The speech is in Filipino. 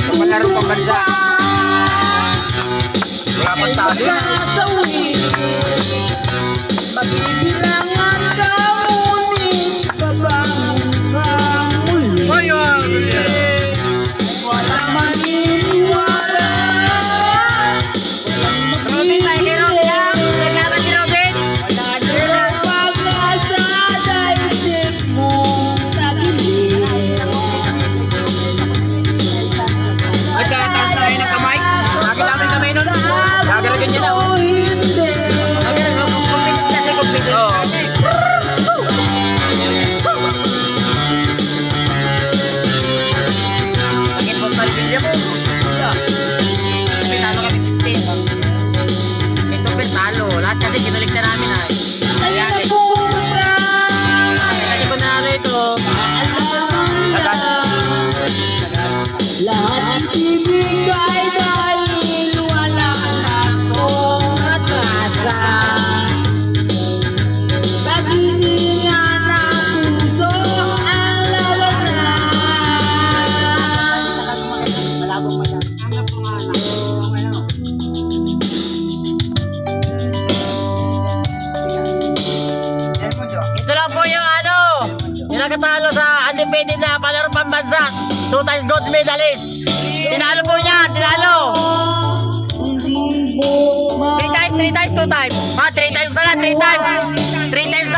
sa palarong pambansa. Wala pang tali. Pagbibilangan ka ngunit babangon ka muli. Walang maniniwala. Robin, tayo kay Robin lang. Naglaban si Robin. Pero pag nasa daigdig mo tagilid. Nagkataas tayo ng kamay. Lagi namin kamay nun. Gagalagan niya na. O hindi. Kumpit kasi kumpit. Oo. Bakit po sa video mo? Talo kami 15. Ito talo. Lahat kasi kinulik na namin ha. Tayo na pumunta. Kasi kung nanalo ito, Lahat ibigay dahil wala na akong atrasan. Pag-iningan ng puso ang labanan. ito lang po yung ano, yung nakatalo sa undefeated na palarong pambansa. 2 times gold medalist. Tinalo po niya, tinalo. Hindi mo 3 times, 2 times. 3 times pala, 3 times. 3 times